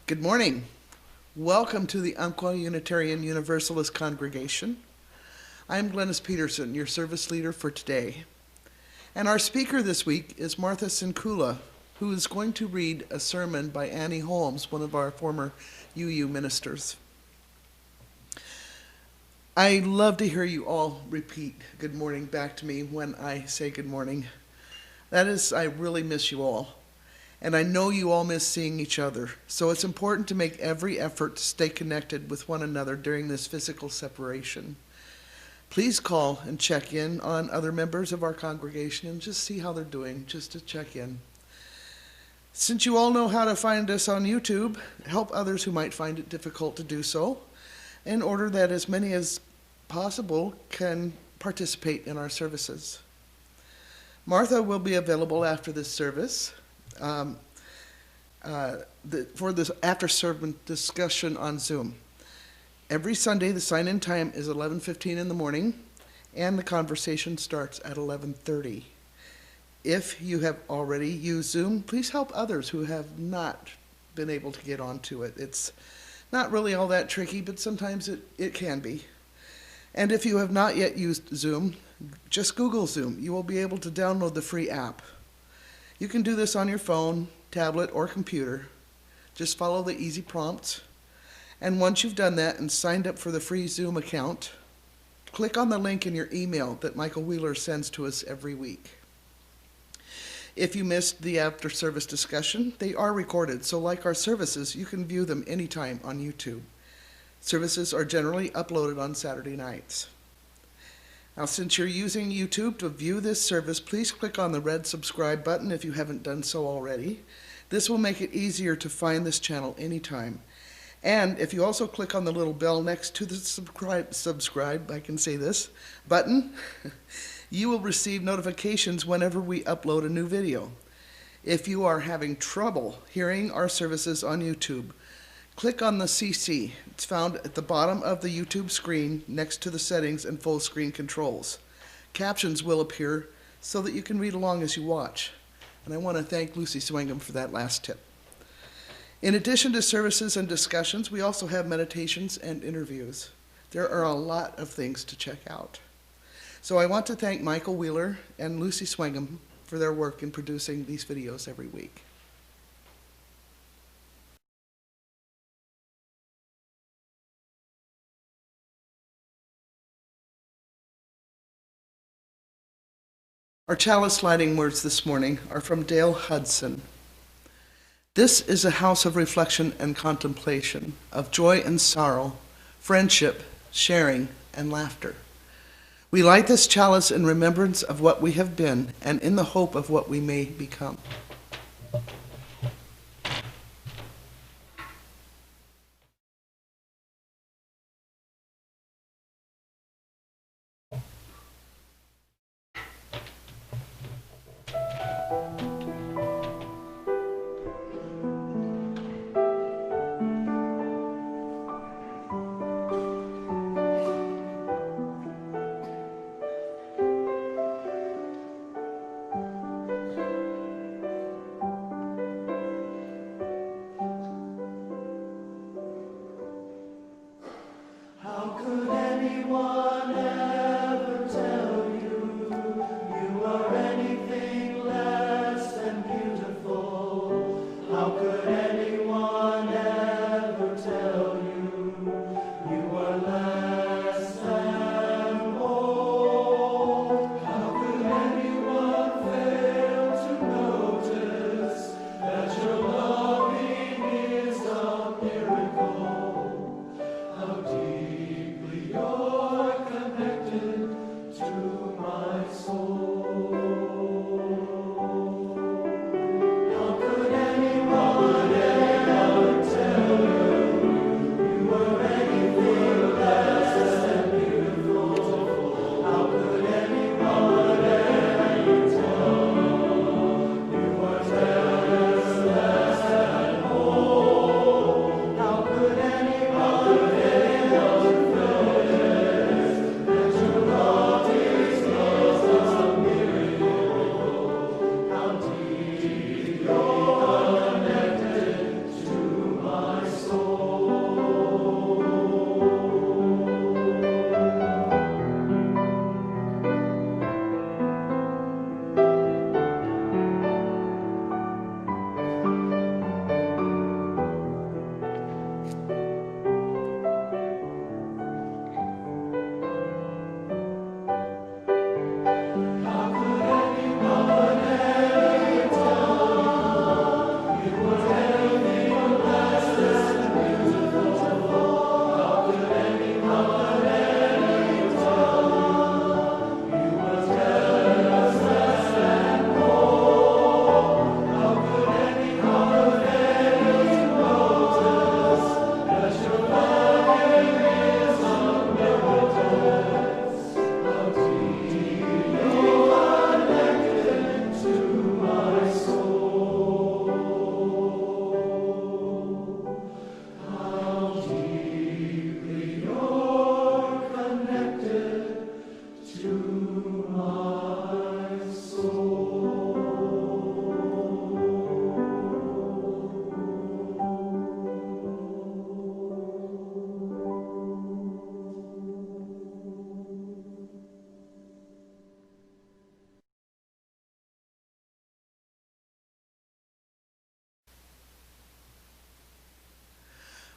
Good morning. Welcome to the Umpqua Unitarian Universalist Congregation. I'm Glennis Peterson, your service leader for today. And our speaker this week is Martha Sinkula, who is going to read a sermon by Annie Holmes, one of our former UU ministers. I love to hear you all repeat good morning back to me when I say good morning. I really miss you all. And I know you all miss seeing each other, so it's important to make every effort to stay connected with one another during this physical separation. Please call and check in on other members of our congregation and just see how they're doing, just to check in. Since you all know how to find us on YouTube, help others who might find it difficult to do so, in order that as many as possible can participate in our services. Martha will be available after this service for this after-sermon discussion on Zoom. Every Sunday, the sign-in time is 11:15 in the morning, and the conversation starts at 11:30. If you have already used Zoom, please help others who have not been able to get onto it. It's not really all that tricky, but sometimes it can be. And if you have not yet used Zoom, just Google Zoom. You will be able to download the free app. You can do this on your phone, tablet, or computer. Just follow the easy prompts. And once you've done that and signed up for the free Zoom account, click on the link in your email that Michael Wheeler sends to us every week. If you missed the after-service discussion, they are recorded, so like our services, you can view them anytime on YouTube. Services are generally uploaded on Saturday nights. Now, since you're using YouTube to view this service, please click on the red subscribe button if you haven't done so already. This will make it easier to find this channel anytime. And if you also click on the little bell next to the subscribe, I can say this, button, you will receive notifications whenever we upload a new video. If you are having trouble hearing our services on YouTube, click on the CC. It's found at the bottom of the YouTube screen next to the settings and full screen controls. Captions will appear so that you can read along as you watch. And I want to thank Lucy Swingham for that last tip. In addition to services and discussions, we also have meditations and interviews. There are a lot of things to check out. So I want to thank Michael Wheeler and Lucy Swingham for their work in producing these videos every week. Our chalice lighting words this morning are from Dale Hudson. This is a house of reflection and contemplation, of joy and sorrow, friendship, sharing, and laughter. We light this chalice in remembrance of what we have been and in the hope of what we may become.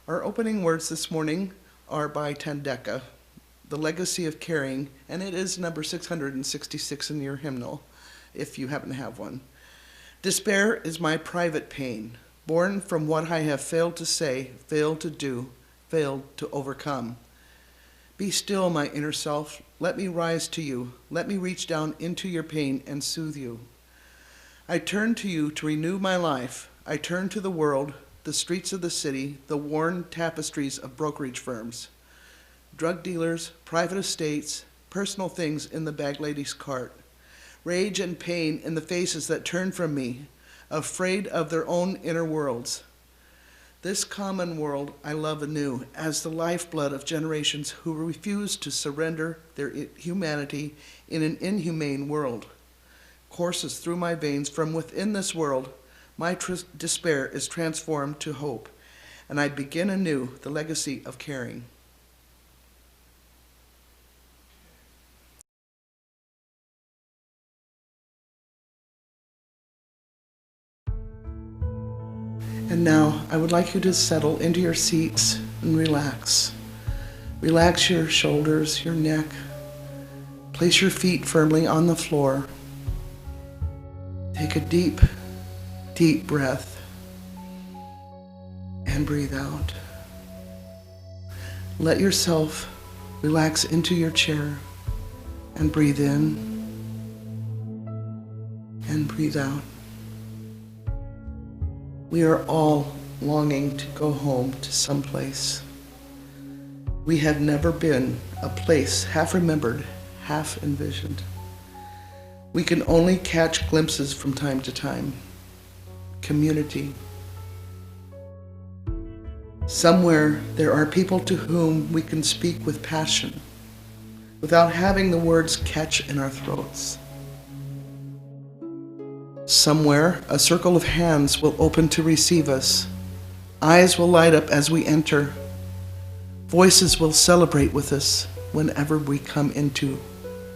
Our opening words this morning are by Tandeka, The Legacy of Caring, and it is number 666 in your hymnal, if you happen to have one. Despair is my private pain, born from what I have failed to say, failed to do, failed to overcome. Be still, my inner self. Let me rise to you. Let me reach down into your pain and soothe you. I turn to you to renew my life. I turn to the world, the streets of the city, the worn tapestries of brokerage firms, drug dealers, private estates, personal things in the bag lady's cart, rage and pain in the faces that turn from me, afraid of their own inner worlds. This common world I love anew as the lifeblood of generations who refuse to surrender their humanity in an inhumane world. Courses through my veins from within this world, my despair is transformed to hope, and I begin anew the legacy of caring. And now, I would like you to settle into your seats and relax. Relax your shoulders, your neck. Place your feet firmly on the floor. Take a deep, deep breath and breathe out. Let yourself relax into your chair and breathe in and breathe out. We are all longing to go home to someplace. We have never been a place half remembered, half envisioned. We can only catch glimpses from time to time. Community. Somewhere there are people to whom we can speak with passion without having the words catch in our throats. Somewhere, a circle of hands will open to receive us. Eyes will light up as we enter. Voices will celebrate with us whenever we come into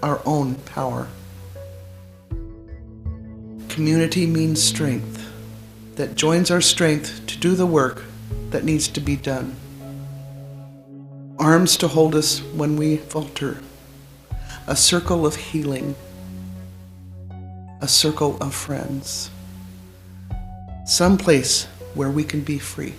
our own power. Community means strength that joins our strength to do the work that needs to be done. Arms to hold us when we falter. A circle of healing. A circle of friends. Some place where we can be free.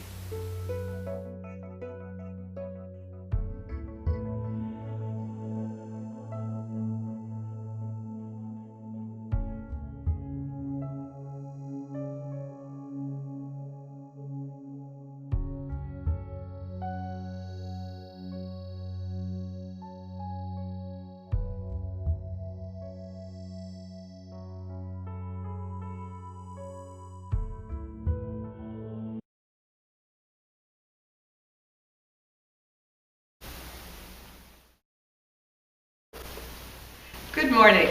Good morning.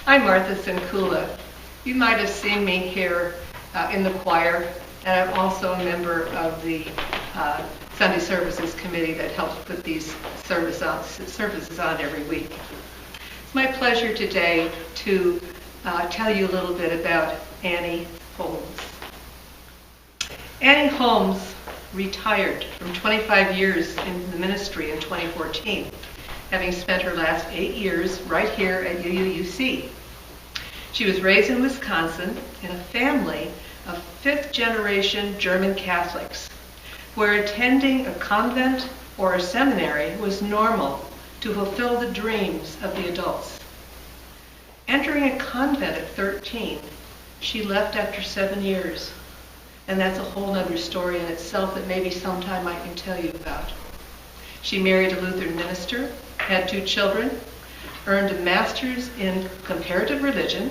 I'm Martha Sinkula. You might have seen me here in the choir, and I'm also a member of the Sunday Services Committee that helps put these services on every week. It's my pleasure today to tell you a little bit about Annie Holmes. Annie Holmes retired from 25 years in the ministry in 2014. Having spent her last 8 years right here at UUC. She was raised in Wisconsin in a family of fifth-generation German Catholics, where attending a convent or a seminary was normal to fulfill the dreams of the adults. Entering a convent at 13, she left after 7 years, and that's a whole other story in itself that maybe sometime I can tell you about. She married a Lutheran minister, had 2 children, earned a master's in comparative religion,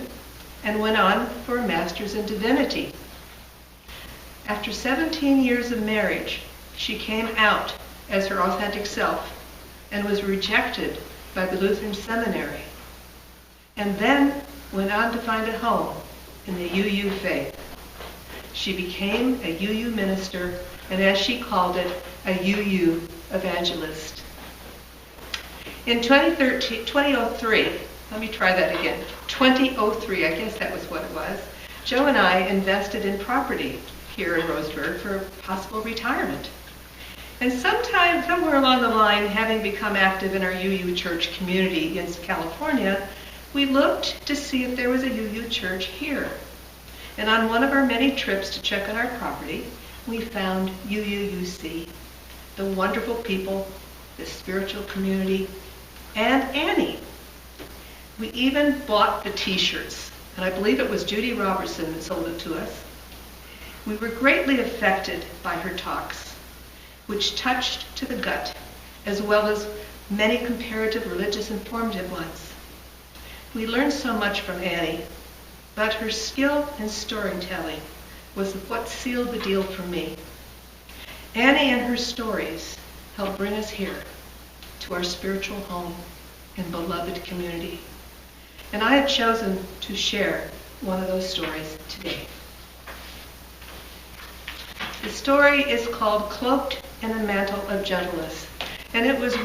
and went on for a master's in divinity. After 17 years of marriage, she came out as her authentic self and was rejected by the Lutheran seminary, and then went on to find a home in the UU faith. She became a UU minister, and as she called it, a UU evangelist. In 2003, let me try that again. 2003, I guess that was what it was. Joe and I invested in property here in Roseburg for possible retirement. And sometime, somewhere along the line, having become active in our UU church community in California, we looked to see if there was a UU church here. And on one of our many trips to check on our property, we found UUUC, the wonderful people, the spiritual community, and Annie. We even bought the t-shirts, and I believe it was Judy Robertson that sold it to us. We were greatly affected by her talks, which touched to the gut, as well as many comparative religious informative ones. We learned so much from Annie, but her skill in storytelling was what sealed the deal for me. Annie and her stories helped bring us here, to our spiritual home and beloved community. And I have chosen to share one of those stories today. The story is called Cloaked in the Mantle of Gentleness, and it was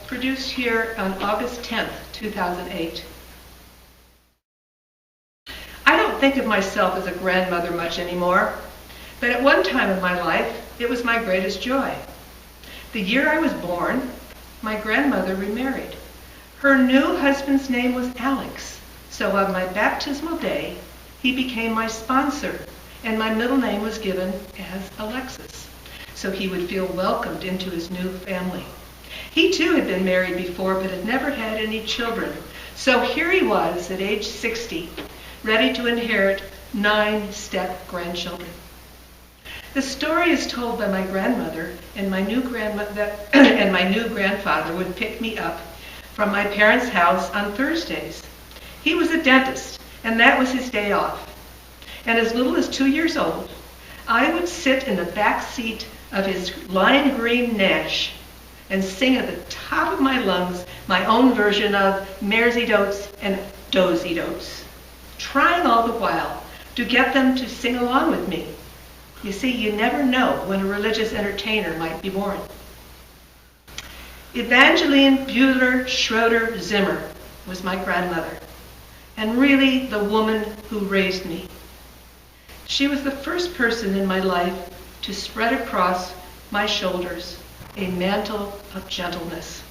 produced here on August 10th, 2008. I don't think of myself as a grandmother much anymore, but at one time in my life, it was my greatest joy. The year I was born, my grandmother remarried. Her new husband's name was Alex, so on my baptismal day, he became my sponsor, and my middle name was given as Alexis, so he would feel welcomed into his new family. He too had been married before, but had never had any children, so here he was at age 60, ready to inherit 9 step-grandchildren. The story is told by my grandmother, and my new grandfather would pick me up from my parents' house on Thursdays. He was a dentist, and that was his day off. And as little as 2 years old, I would sit in the back seat of his lime green Nash and sing at the top of my lungs my own version of Maresy Dotes and Dozy Dotes, trying all the while to get them to sing along with me. You see, you never know when a religious entertainer might be born. Evangeline Bueller Schroeder Zimmer was my grandmother, and really the woman who raised me. She was the first person in my life to spread across my shoulders a mantle of gentleness.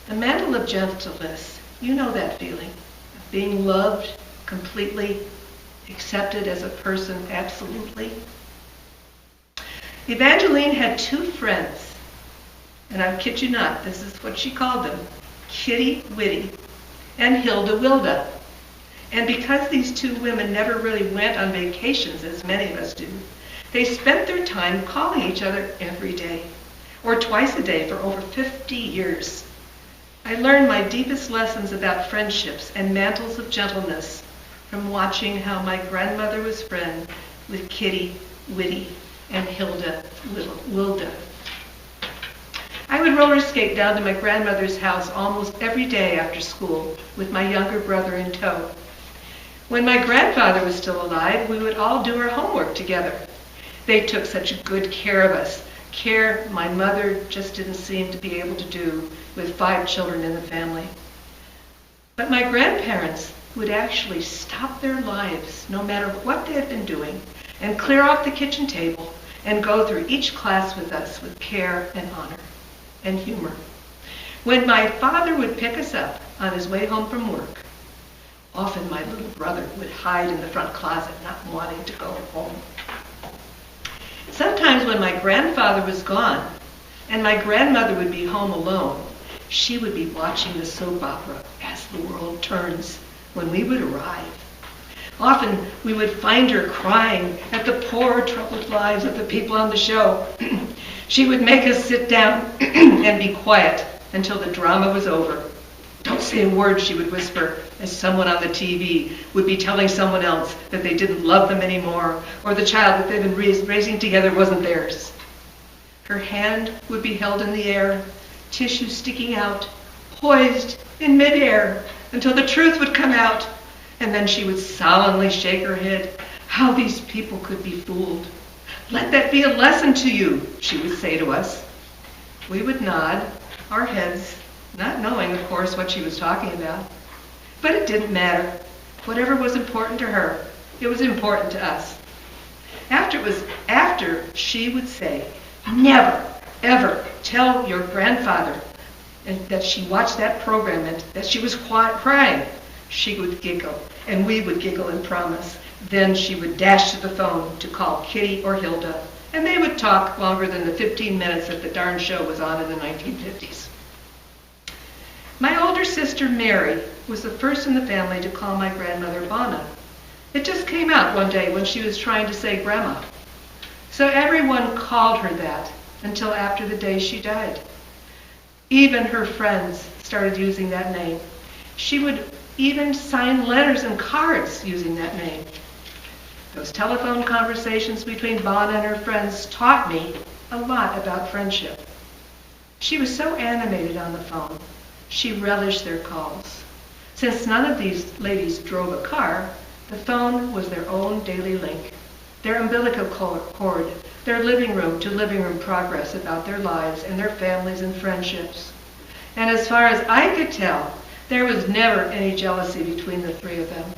The mantle of gentleness, you know that feeling, of being loved completely, accepted as a person absolutely. Evangeline had 2 friends, and I kid you not, this is what she called them, Kitty Witty and Hilda Wilda. And because these 2 women never really went on vacations, as many of us do, they spent their time calling each other every day, or twice a day for over 50 years. I learned my deepest lessons about friendships and mantles of gentleness from watching how my grandmother was friends with Kitty Witty and Hilda Wilda. I would roller skate down to my grandmother's house almost every day after school with my younger brother in tow. When my grandfather was still alive, we would all do our homework together. They took such good care of us, care my mother just didn't seem to be able to do with 5 children in the family. But my grandparents would actually stop their lives, no matter what they had been doing, and clear off the kitchen table and go through each class with us with care and honor and humor. When my father would pick us up on his way home from work, often my little brother would hide in the front closet, not wanting to go home. Sometimes when my grandfather was gone and my grandmother would be home alone, she would be watching the soap opera As the World Turns when we would arrive. Often we would find her crying at the poor, troubled lives of the people on the show. She would make us sit down and be quiet until the drama was over. Don't say a word, she would whisper, as someone on the TV would be telling someone else that they didn't love them anymore, or the child that they'd been raising together wasn't theirs. Her hand would be held in the air, tissue sticking out, poised in midair, until the truth would come out, and then she would solemnly shake her head. How these people could be fooled. Let that be a lesson to you, she would say to us. We would nod our heads, not knowing, of course, what she was talking about. But it didn't matter. Whatever was important to her, it was important to us. After she would say, never, ever tell your grandfather that she watched that program and that she was crying, she would giggle, and we would giggle and promise. Then she would dash to the phone to call Kitty or Hilda, and they would talk longer than the 15 minutes that the darn show was on in the 1950s. My older sister Mary was the first in the family to call my grandmother Bonna. It just came out one day when she was trying to say Grandma. So everyone called her that until after the day she died. Even her friends started using that name. She would even sign letters and cards using that name. Those telephone conversations between Bonna and her friends taught me a lot about friendship. She was so animated on the phone. She relished their calls. Since none of these ladies drove a car, the phone was their own daily link, their umbilical cord, their living room to living room progress about their lives and their families and friendships. And as far as I could tell, there was never any jealousy between the three of them.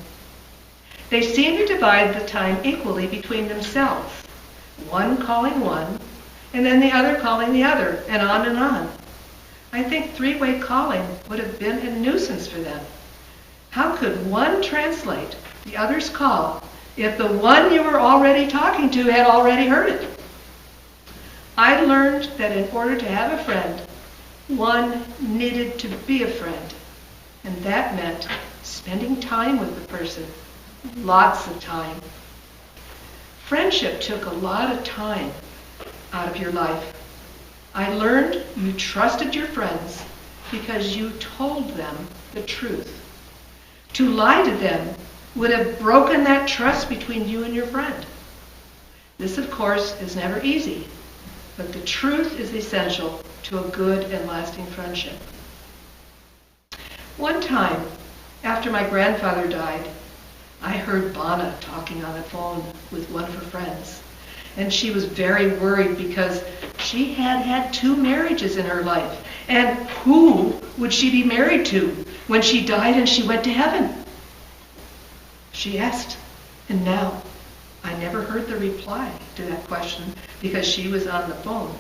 They seemed to divide the time equally between themselves, one calling one, and then the other calling the other, and on and on. I think three-way calling would have been a nuisance for them. How could one translate the other's call if the one you were already talking to had already heard it? I learned that in order to have a friend, one needed to be a friend. And that meant spending time with the person, lots of time. Friendship took a lot of time out of your life. I learned you trusted your friends because you told them the truth. To lie to them would have broken that trust between you and your friend. This, of course, is never easy, but the truth is essential to a good and lasting friendship. One time, after my grandfather died, I heard Bonna talking on the phone with one of her friends. And she was very worried because she had had 2 marriages in her life. And who would she be married to when she died and she went to heaven? She asked, and now I never heard the reply to that question because she was on the phone.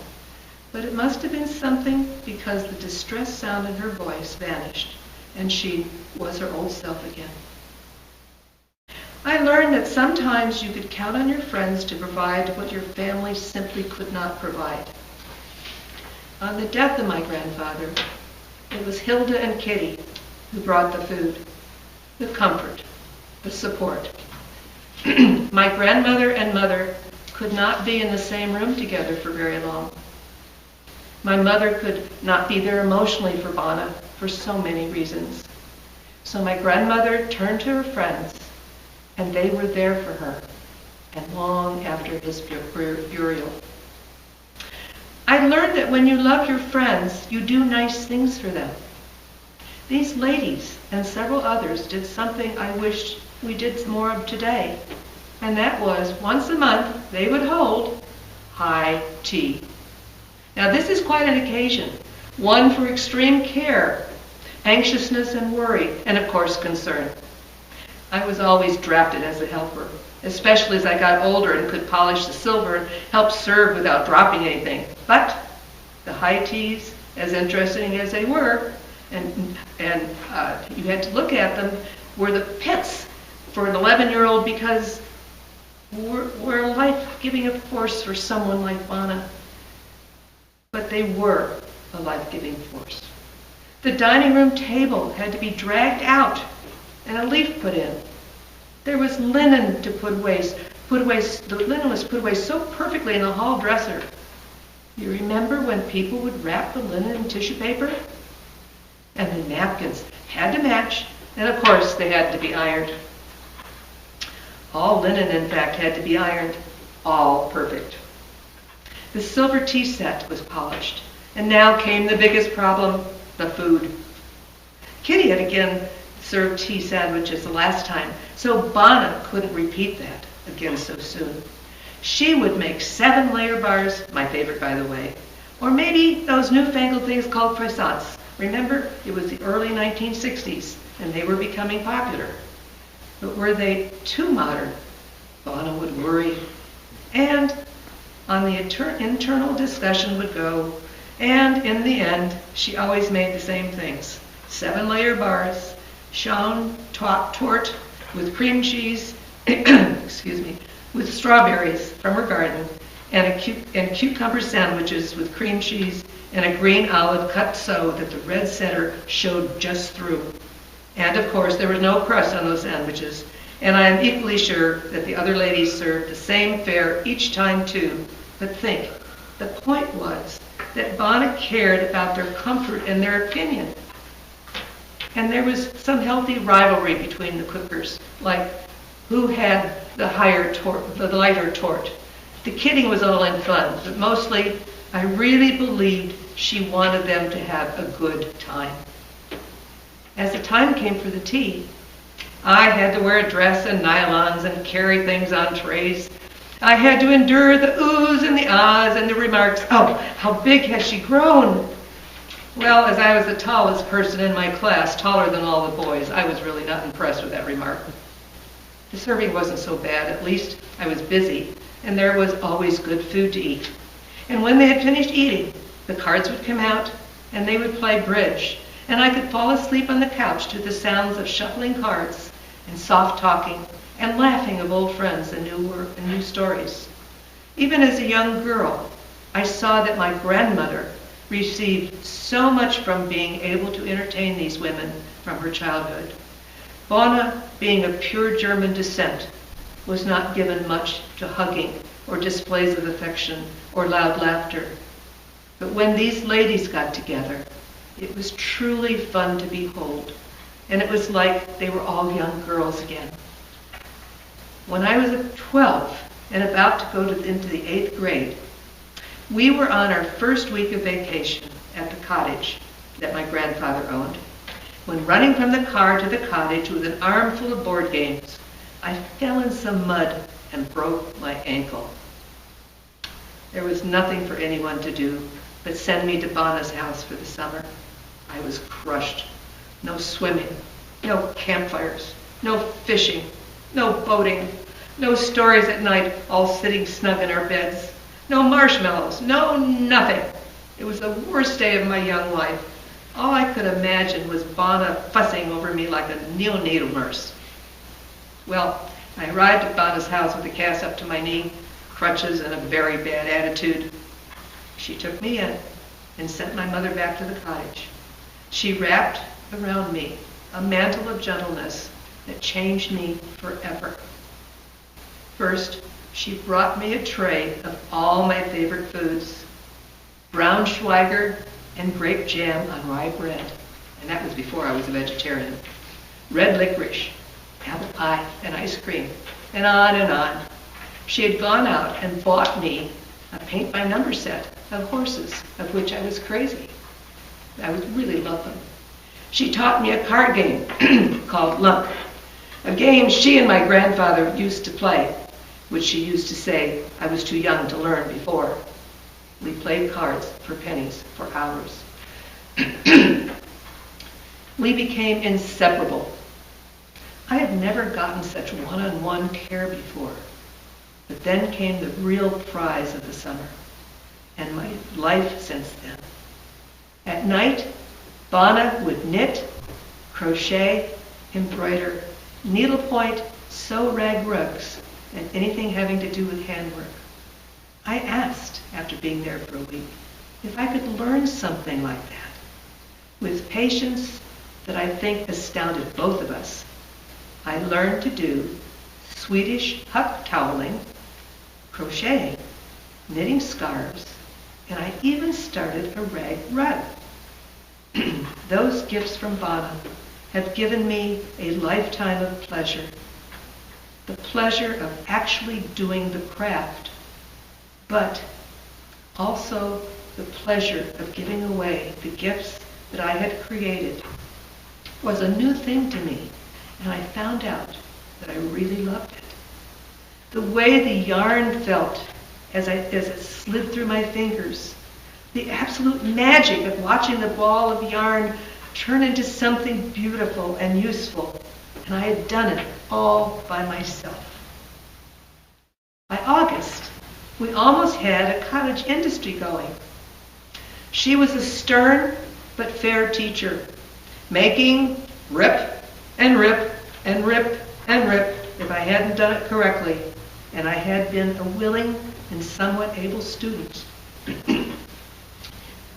But it must have been something because the distressed sound in her voice vanished and she was her old self again. I learned that sometimes you could count on your friends to provide what your family simply could not provide. On the death of my grandfather, it was Hilda and Kitty who brought the food, the comfort, the support. My grandmother and mother could not be in the same room together for very long. My mother could not be there emotionally for Bonna for so many reasons. So my grandmother turned to her friends, and they were there for her, and long after his burial. I learned that when you love your friends, you do nice things for them. These ladies and several others did something I wished we did more of today, and that was once a month they would hold high tea. Now this is quite an occasion, one for extreme care, anxiousness and worry, and of course concern. I was always drafted as a helper, especially as I got older and could polish the silver and help serve without dropping anything. But the high teas, as interesting as they were, and you had to look at them, were the pits for an 11-year-old because we're a life-giving force for someone like Bonna. But they were a life-giving force. The dining room table had to be dragged out and a leaf put in. There was linen to put away. The linen was put away so perfectly in the hall dresser. You remember when people would wrap the linen in tissue paper? And the napkins had to match, and of course they had to be ironed. All linen, in fact, had to be ironed, all perfect. The silver tea set was polished, and now came the biggest problem, the food. Kitty had again served tea sandwiches the last time, so Bonna couldn't repeat that again so soon. She would make 7-layer bars, my favorite by the way, or maybe those newfangled things called croissants. Remember, it was the early 1960s, and they were becoming popular. But were they too modern? Bonna would worry. And on the internal discussion would go, and in the end, she always made the same things. 7-layer bars, Schoen tort with cream cheese, excuse me, with strawberries from her garden, and cucumber sandwiches with cream cheese and a green olive cut so that the red center showed just through. And of course, there was no crust on those sandwiches, and I am equally sure that the other ladies served the same fare each time too. But think, the point was that Bona cared about their comfort and their opinion. And there was some healthy rivalry between the cookers, like who had the lighter tort. The kidding was all in fun, but mostly I really believed she wanted them to have a good time. As the time came for the tea, I had to wear a dress and nylons and carry things on trays. I had to endure the oohs and the ahs and the remarks, "Oh, how big has she grown?" Well, as I was the tallest person in my class, taller than all the boys, I was really not impressed with that remark. The serving wasn't so bad, at least I was busy, and there was always good food to eat. And when they had finished eating, the cards would come out, and they would play bridge, and I could fall asleep on the couch to the sounds of shuffling cards and soft talking and laughing of old friends and new stories. Even as a young girl, I saw that my grandmother received so much from being able to entertain these women from her childhood. Bona, being of pure German descent, was not given much to hugging or displays of affection or loud laughter. But when these ladies got together, it was truly fun to behold, and it was like they were all young girls again. When I was 12 and about to go into the 8th grade, we were on our first week of vacation at the cottage that my grandfather owned, when running from the car to the cottage with an armful of board games, I fell in some mud and broke my ankle. There was nothing for anyone to do but send me to Bona's house for the summer. I was crushed. No swimming, no campfires, no fishing, no boating, no stories at night all sitting snug in our beds, no marshmallows, no nothing. It was the worst day of my young life. All I could imagine was Bona fussing over me like a neonatal nurse. Well, I arrived at Bona's house with a cast up to my knee, crutches, and a very bad attitude. She took me in and sent my mother back to the cottage. She wrapped around me a mantle of gentleness that changed me forever. First, she brought me a tray of all my favorite foods: Braunschweiger and grape jam on rye bread, and that was before I was a vegetarian, red licorice, apple pie, and ice cream, and on and on. She had gone out and bought me a paint-by-number set of horses, of which I was crazy. I would really love them. She taught me a card game called Lump, a game she and my grandfather used to play, which she used to say I was too young to learn before. We played cards for pennies for hours. We became inseparable. I had never gotten such one-on-one care before. But then came the real prize of the summer, and my life since then. At night, Bona would knit, crochet, embroider, needlepoint, sew rag rugs, and anything having to do with handwork. I asked, after being there for a week, if I could learn something like that. With patience that I think astounded both of us, I learned to do Swedish huck toweling, crocheting, knitting scarves, and I even started a rag rug. Those gifts from Bona have given me a lifetime of pleasure. The pleasure of actually doing the craft, but also the pleasure of giving away the gifts that I had created was a new thing to me, and I found out that I really loved it. The way the yarn felt as it slid through my fingers, the absolute magic of watching the ball of yarn turn into something beautiful and useful, and I had done it all by myself. By August, We almost had a cottage industry going. She was a stern but fair teacher, making rip and rip and rip and rip if I hadn't done it correctly, and I had been a willing and somewhat able student.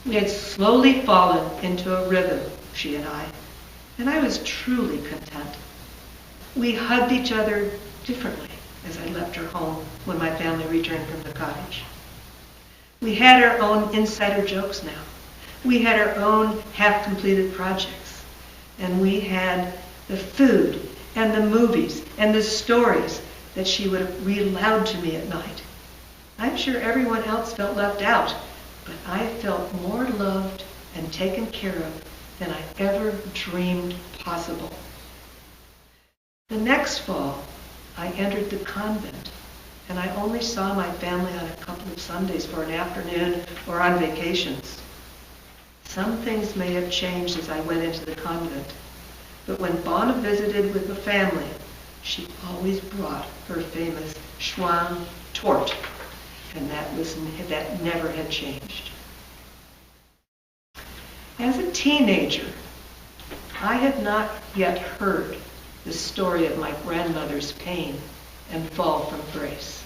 We had slowly fallen into a rhythm, she and I was truly content. We hugged each other differently as I left her home when my family returned from the cottage. We had our own insider jokes now. We had our own half-completed projects. And we had the food and the movies and the stories that she would read aloud to me at night. I'm sure everyone else felt left out, but I felt more loved and taken care of than I ever dreamed possible. The next fall, I entered the convent, and I only saw my family on a couple of Sundays for an afternoon or on vacations. Some things may have changed as I went into the convent, but when Bona visited with the family, she always brought her famous Schwan torte, and that never had changed. As a teenager, I had not yet heard the story of my grandmother's pain and fall from grace.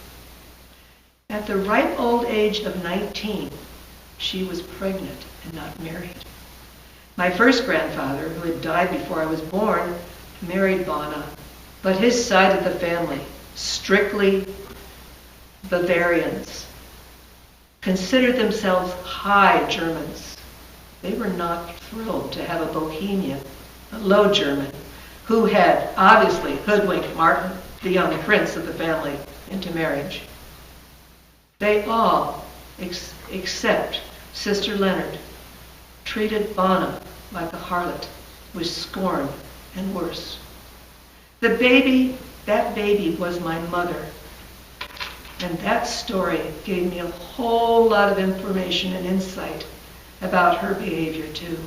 At the ripe old age of 19, she was pregnant and not married. My first grandfather, who had died before I was born, married Bona, but his side of the family, strictly Bavarians, considered themselves high Germans. They were not thrilled to have a Bohemian, a Low German, who had obviously hoodwinked Martin, the young prince of the family, into marriage. They all, except Sister Leonard, treated Bona like a harlot, with scorn and worse. That baby was my mother. And that story gave me a whole lot of information and insight about her behavior too.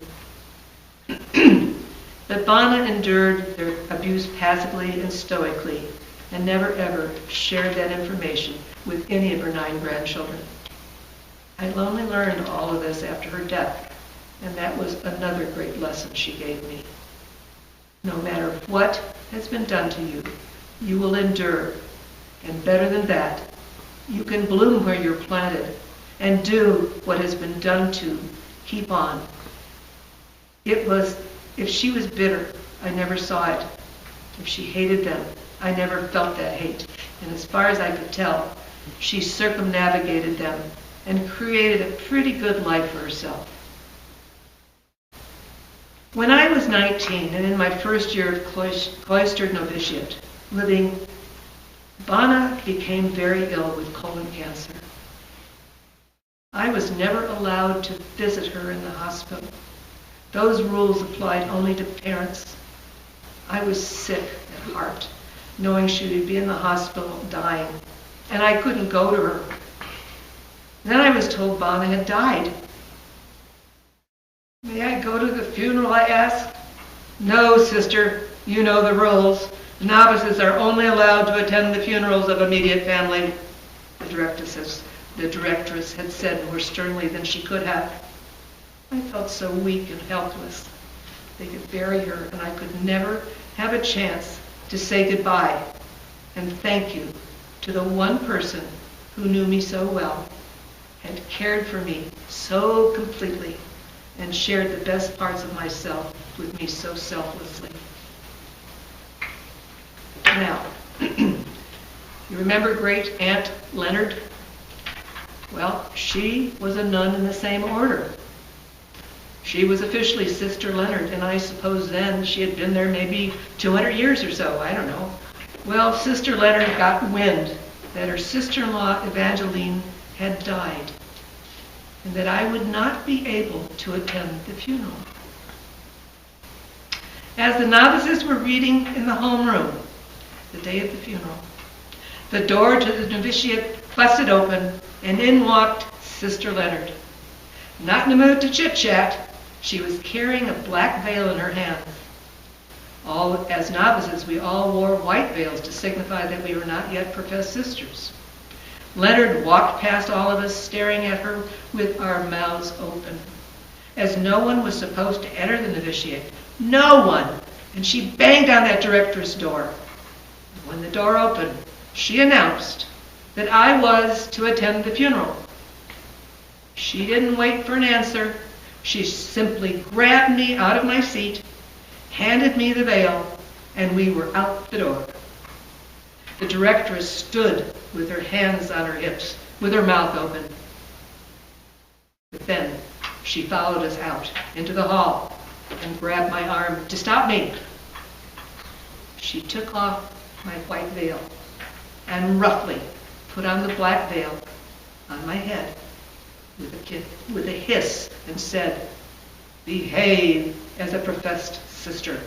But Bona endured their abuse passively and stoically, and never ever shared that information with any of her 9 grandchildren. I only learned all of this after her death, and that was another great lesson she gave me. No matter what has been done to you, you will endure, and better than that, you can bloom where you're planted and do what has been done to keep on. If she was bitter, I never saw it. If she hated them, I never felt that hate. And as far as I could tell, she circumnavigated them and created a pretty good life for herself. When I was 19 and in my first year of cloistered novitiate, living, Bona became very ill with colon cancer. I was never allowed to visit her in the hospital. Those rules applied only to parents. I was sick at heart, knowing she would be in the hospital dying, and I couldn't go to her. Then I was told Bona had died. May I go to the funeral, I asked. No, sister, you know the rules. Novices are only allowed to attend the funerals of immediate family, the directress had said more sternly than she could have. I felt so weak and helpless. They could bury her, and I could never have a chance to say goodbye and thank you to the one person who knew me so well, had cared for me so completely, and shared the best parts of myself with me so selflessly. Now, you remember great Aunt Leonard? Well, she was a nun in the same order. She was officially Sister Leonard, and I suppose then she had been there maybe 200 years or so, I don't know. Well, Sister Leonard got wind that her sister-in-law Evangeline had died, and that I would not be able to attend the funeral. As the novices were reading in the homeroom, the day of the funeral, the door to the novitiate busted open, and in walked Sister Leonard. Not in the mood to chit-chat, she was carrying a black veil in her hand. As novices, we all wore white veils to signify that we were not yet professed sisters. Leonard walked past all of us, staring at her with our mouths open, as no one was supposed to enter the novitiate. No one! And she banged on that directress door. And when the door opened, she announced that I was to attend the funeral. She didn't wait for an answer. She simply grabbed me out of my seat, handed me the veil, and we were out the door. The directress stood with her hands on her hips, with her mouth open. But then she followed us out into the hall and grabbed my arm to stop me. She took off my white veil and roughly put on the black veil on my head with a hiss and said, "Behave as a professed sister."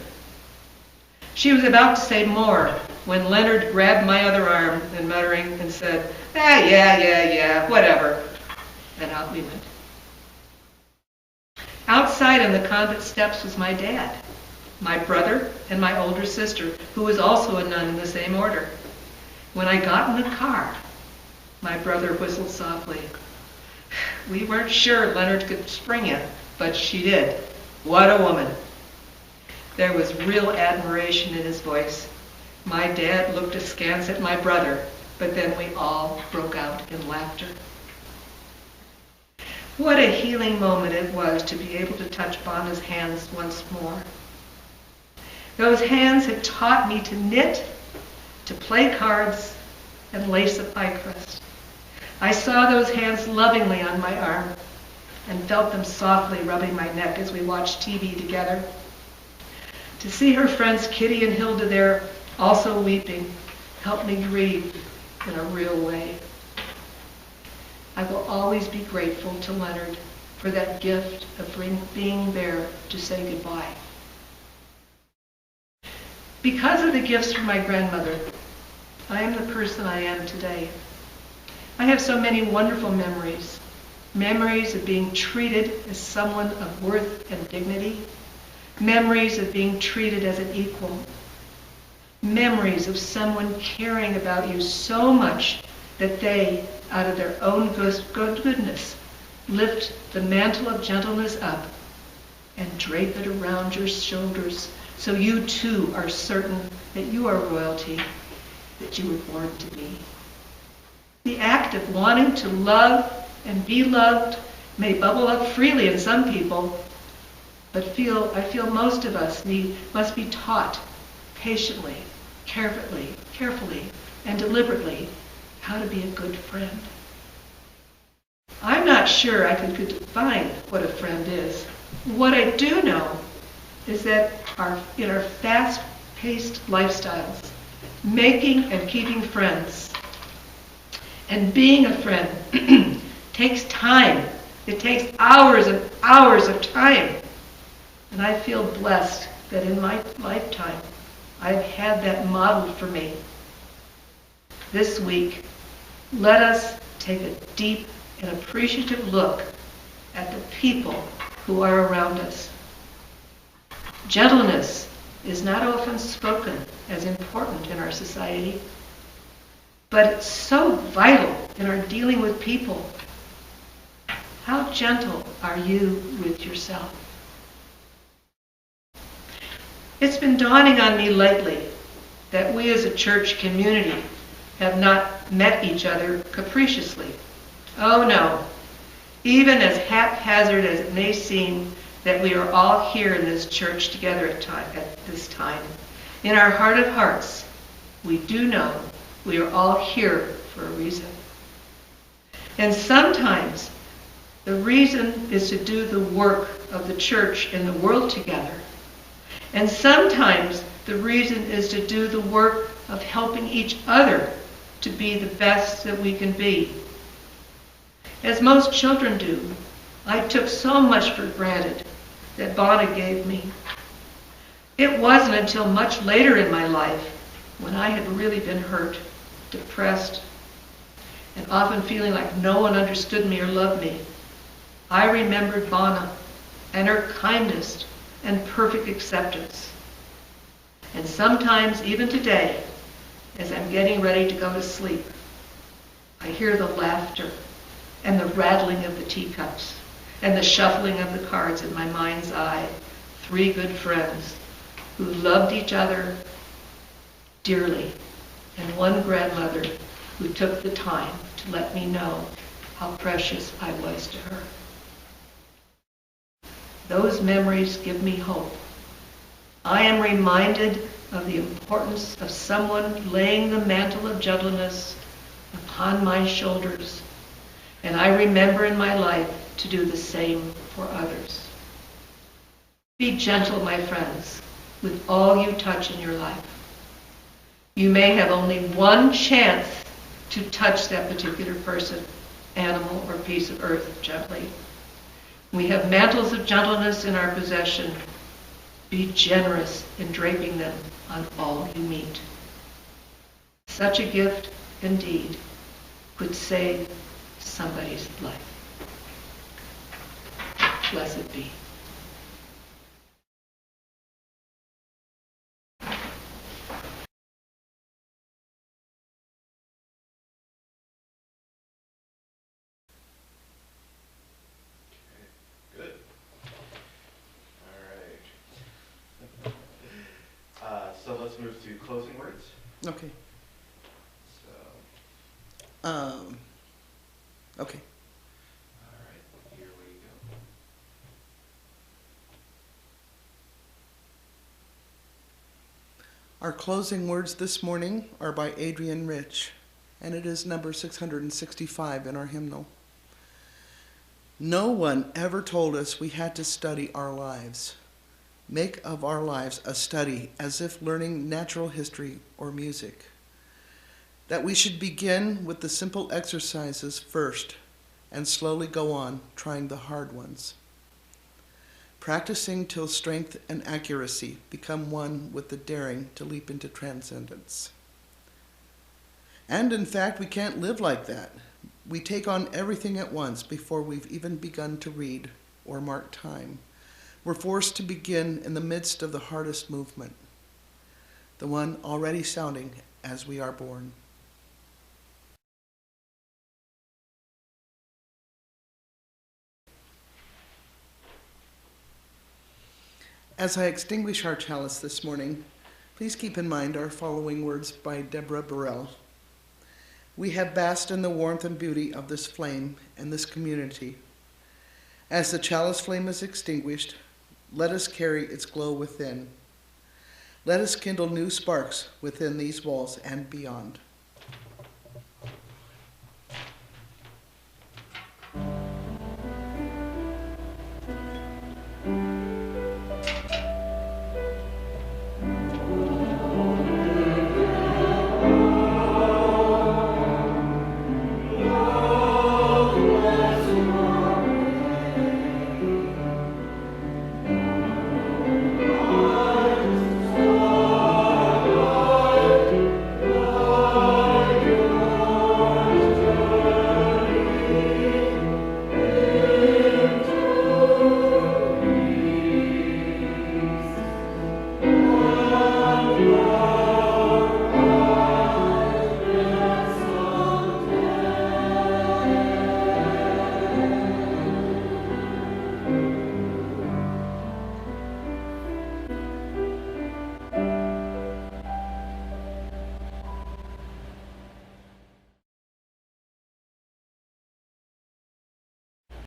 She was about to say more when Leonard grabbed my other arm and muttering and said, yeah, whatever. And out we went. Outside on the convent steps was my dad, my brother, and my older sister, who was also a nun in the same order. When I got in the car, my brother whistled softly. We weren't sure Leonard could spring it, but she did. What a woman. There was real admiration in his voice. My dad looked askance at my brother, but then we all broke out in laughter. What a healing moment it was to be able to touch Bonna's hands once more. Those hands had taught me to knit, to play cards, and lace a pie crust. I saw those hands lovingly on my arm and felt them softly rubbing my neck as we watched TV together. To see her friends Kitty and Hilda there also weeping helped me grieve in a real way. I will always be grateful to Leonard for that gift of being there to say goodbye. Because of the gifts from my grandmother, I am the person I am today. I have so many wonderful memories. Memories of being treated as someone of worth and dignity. Memories of being treated as an equal. Memories of someone caring about you so much that they, out of their own goodness, lift the mantle of gentleness up and drape it around your shoulders so you too are certain that you are royalty, that you were born to be. The act of wanting to love and be loved may bubble up freely in some people, but I feel most of us must be taught patiently, carefully, and deliberately how to be a good friend. I'm not sure I could define what a friend is. What I do know is that in our fast-paced lifestyles, making and keeping friends and being a friend takes time. It takes hours and hours of time. And I feel blessed that in my lifetime, I've had that modeled for me. This week, let us take a deep and appreciative look at the people who are around us. Gentleness is not often spoken as important in our society, but it's so vital in our dealing with people. How gentle are you with yourself? It's been dawning on me lately that we as a church community have not met each other capriciously. Oh no, even as haphazard as it may seem that we are all here in this church together at this time, in our heart of hearts, we do know we are all here for a reason. And sometimes the reason is to do the work of the church and the world together. And sometimes the reason is to do the work of helping each other to be the best that we can be. As most children do, I took so much for granted that Bonna gave me. It wasn't until much later in my life, when I had really been hurt, depressed, and often feeling like no one understood me or loved me, I remembered Bonna and her kindness and perfect acceptance. And sometimes, even today, as I'm getting ready to go to sleep, I hear the laughter and the rattling of the teacups and the shuffling of the cards in my mind's eye. 3 good friends who loved each other dearly, and 1 grandmother who took the time to let me know how precious I was to her. Those memories give me hope. I am reminded of the importance of someone laying the mantle of gentleness upon my shoulders, and I remember in my life to do the same for others. Be gentle, my friends, with all you touch in your life. You may have only one chance to touch that particular person, animal, or piece of earth gently. We have mantles of gentleness in our possession. Be generous in draping them on all you meet. Such a gift, indeed, could save somebody's life. Blessed be. Good. All right. So let's move to closing words. Okay. So, Okay. all right, here we go. Our closing words this morning are by Adrian Rich, and it is number 665 in our hymnal. No one ever told us we had to study our lives. Make of our lives a study as if learning natural history or music. That we should begin with the simple exercises first and slowly go on trying the hard ones. Practicing till strength and accuracy become one with the daring to leap into transcendence. And in fact, we can't live like that. We take on everything at once before we've even begun to read or mark time. We're forced to begin in the midst of the hardest movement, the one already sounding as we are born. As I extinguish our chalice this morning, please keep in mind our following words by Deborah Burrell. We have basked in the warmth and beauty of this flame and this community. As the chalice flame is extinguished, let us carry its glow within. Let us kindle new sparks within these walls and beyond.